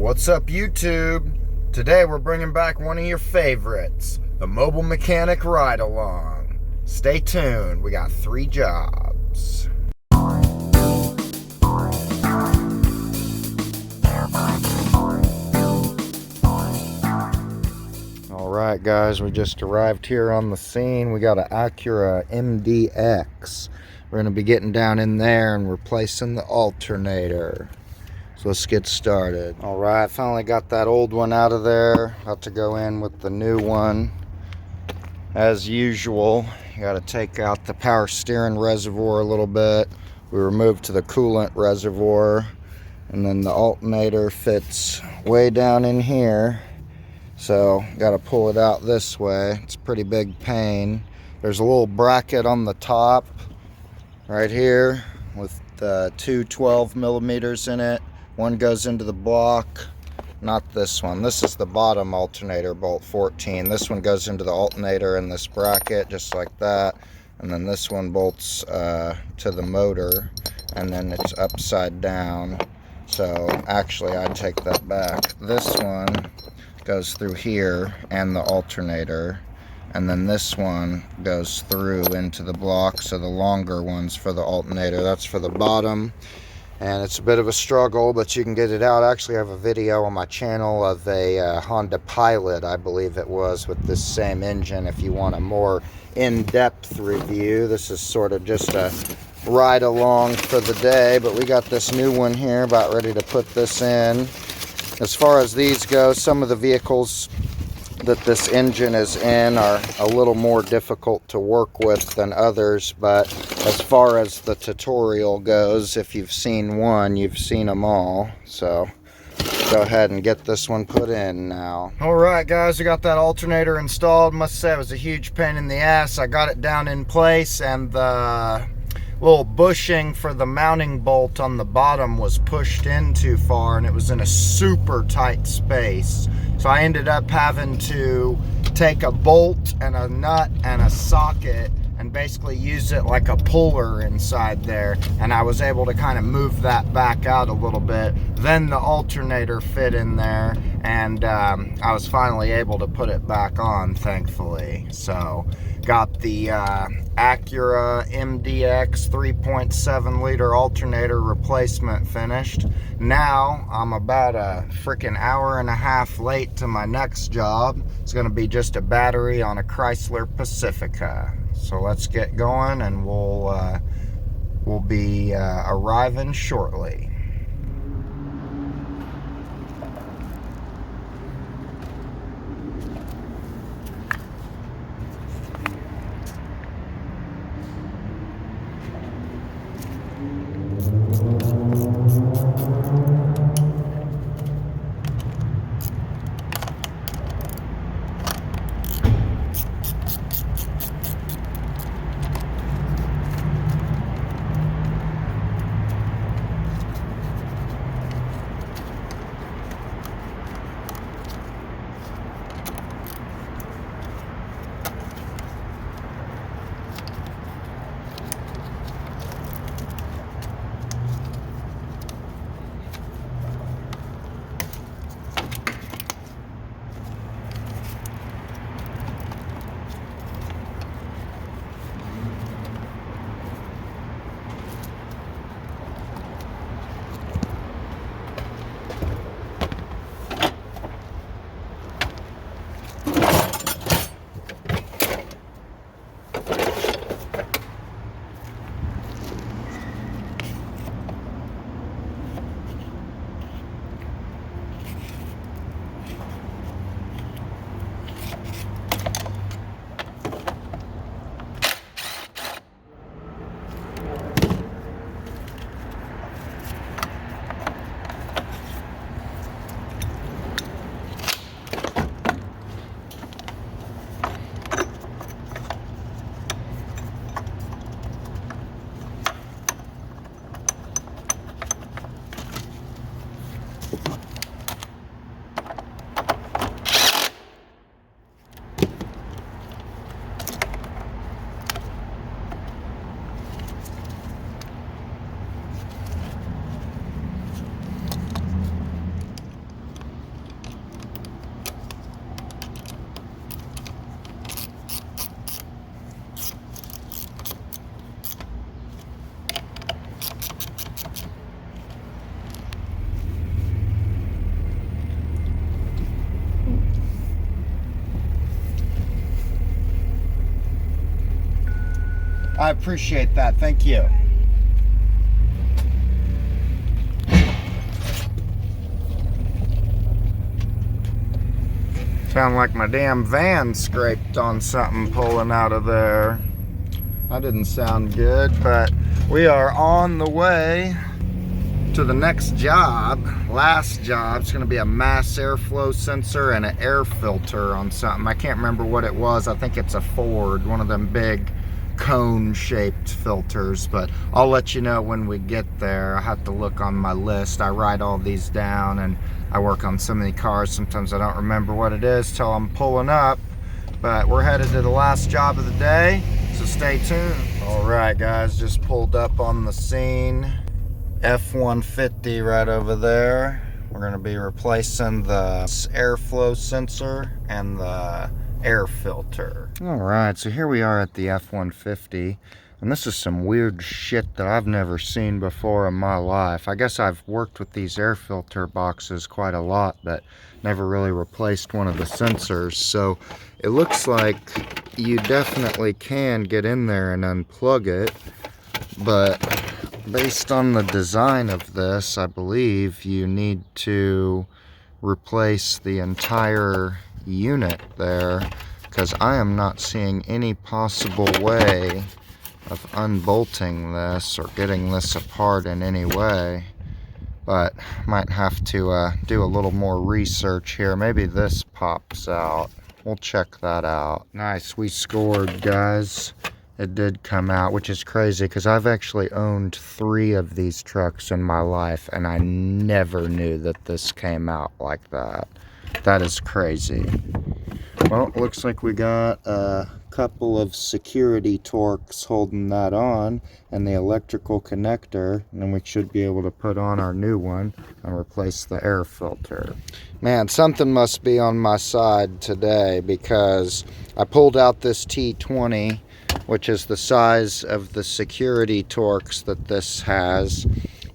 What's up, YouTube? Today we're bringing back one of your favorites, the Mobile Mechanic Ride Along. Stay tuned, we got 3 jobs. Alright guys, we just arrived here on the scene. We got an Acura MDX. We're going to be getting down in there and replacing the alternator. So let's get started. Alright, finally got that old one out of there. About to go in with the new one. As usual, you got to take out the power steering reservoir a little bit. We removed to the coolant reservoir. And then the alternator fits way down in here. So, got to pull it out this way. It's a pretty big pain. There's a little bracket on the top right here with 2 12 millimeters in it. One goes into the block, not this one. This is the bottom alternator bolt 14. This one goes into the alternator in this bracket, just like that. And then this one bolts to the motor, and then it's upside down. So actually, I'd take that back. This one goes through here and the alternator. And then this one goes through into the block. So the longer one's for the alternator. That's for the bottom. And it's a bit of a struggle, but you can get it out. Actually, I have a video on my channel of a Honda Pilot, I believe it was, with this same engine if you want a more in-depth review. This is sort of just a ride along for the day, but we got this new one here, about ready to put this in. As far as these go, some of the vehicles that this engine is in are a little more difficult to work with than others, but as far as the tutorial goes, if you've seen one, you've seen them all. So go ahead and get this one put in now. Alright guys, we got that alternator installed. Must say it was a huge pain in the ass. I got it down in place, and the little bushing for the mounting bolt on the bottom was pushed in too far, and it was in a super tight space. So I ended up having to take a bolt and a nut and a socket and basically use it like a puller inside there, and I was able to kind of move that back out a little bit. Then the alternator fit in there, and I was finally able to put it back on, thankfully. So got the Acura MDX 3.7 liter alternator replacement finished. Now I'm about a freaking hour and a half late to my next job. It's going to be just a battery on a Chrysler Pacifica. So let's get going, and we'll be arriving shortly. I appreciate that. Thank you. Sound like my damn van scraped on something pulling out of there. That didn't sound good, but we are on the way to the next job. Last job, it's gonna be a mass airflow sensor and an air filter on something. I can't remember what it was. I think it's a Ford, one of them big cone-shaped filters, but I'll let you know when we get there. I have to look on my list. I write all these down, and I work on so many cars, sometimes I don't remember what it is till I'm pulling up. But we're headed to the last job of the day, so stay tuned. All right, guys, just pulled up on the scene. F150 right over there. We're going to be replacing the airflow sensor and the air filter. All right, so here we are at the F150, and this is some weird shit that I've never seen before in my life. I guess I've worked with these air filter boxes quite a lot, but never really replaced one of the sensors. So it looks like you definitely can get in there and unplug it, but based on the design of this, I believe you need to replace the entire unit there, because I am not seeing any possible way of unbolting this or getting this apart in any way. But might have to do a little more research here. Maybe this pops out. We'll check that out. Nice, we scored, guys. It did come out, which is crazy because I've actually owned 3 of these trucks in my life, and I never knew that this came out like that. That is crazy. Well, it looks like we got a couple of security Torx holding that on, and the electrical connector, and then we should be able to put on our new one and replace the air filter. Man, something must be on my side today, because I pulled out this T20, which is the size of the security Torx that this has,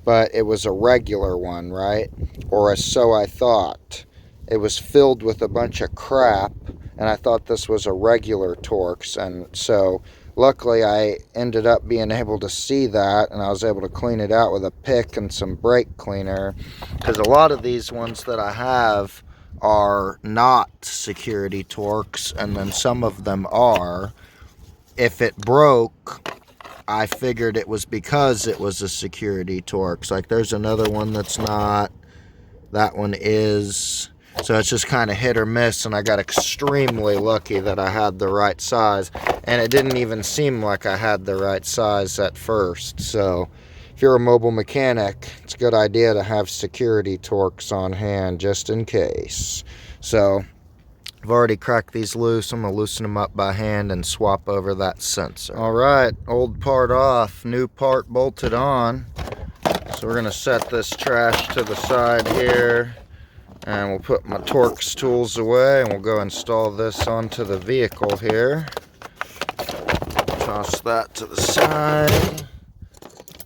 but it was a regular one, right? Or so I thought. It was filled with a bunch of crap, and I thought this was a regular Torx, and so luckily I ended up being able to see that, and I was able to clean it out with a pick and some brake cleaner, because a lot of these ones that I have are not security Torx, and then some of them are. If it broke, I figured it was because it was a security Torx. Like there's another one that's not, that one is. So it's just kind of hit or miss, and I got extremely lucky that I had the right size, and it didn't even seem like I had the right size at first. So if you're a mobile mechanic, it's a good idea to have security Torx on hand just in case. So I've already cracked these loose. I'm going to loosen them up by hand and swap over that sensor. All right, old part off, new part bolted on. So we're going to set this trash to the side here, and we'll put my Torx tools away, and we'll go install this onto the vehicle here. Toss that to the side.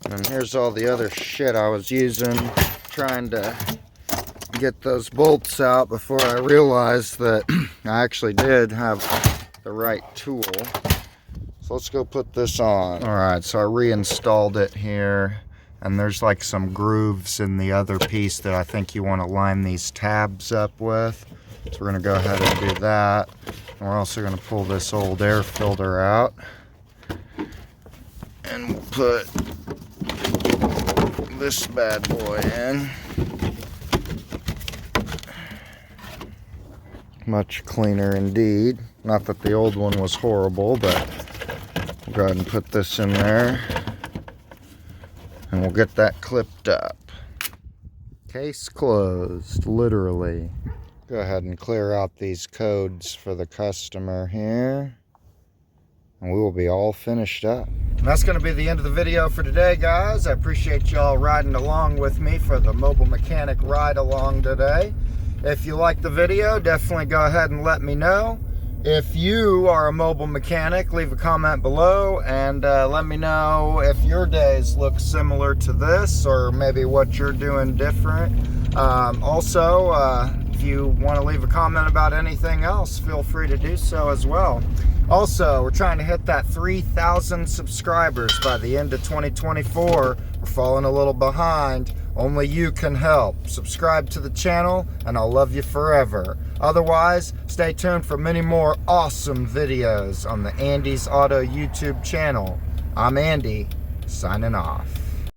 And here's all the other shit I was using, trying to get those bolts out before I realized that I actually did have the right tool. So let's go put this on. All right, so I reinstalled it here, and there's like some grooves in the other piece that I think you want to line these tabs up with. So we're gonna go ahead and do that. And we're also gonna pull this old air filter out, and we'll put this bad boy in. Much cleaner indeed. Not that the old one was horrible, but we'll go ahead and put this in there, and we'll get that clipped up. Case closed, literally. Go ahead and clear out these codes for the customer here, and we will be all finished up. And that's going to be the end of the video for today, guys. I appreciate y'all riding along with me for the mobile mechanic ride along today. If you like the video, definitely go ahead and let me know. If you are a mobile mechanic, leave a comment below, and let me know if your days look similar to this, or maybe what you're doing different. Also, if you want to leave a comment about anything else, feel free to do so as well. Also, we're trying to hit that 3,000 subscribers by the end of 2024. We're falling a little behind. Only you can help. Subscribe to the channel and I'll love you forever. Otherwise, stay tuned for many more awesome videos on the Andy's Auto YouTube channel. I'm Andy, signing off.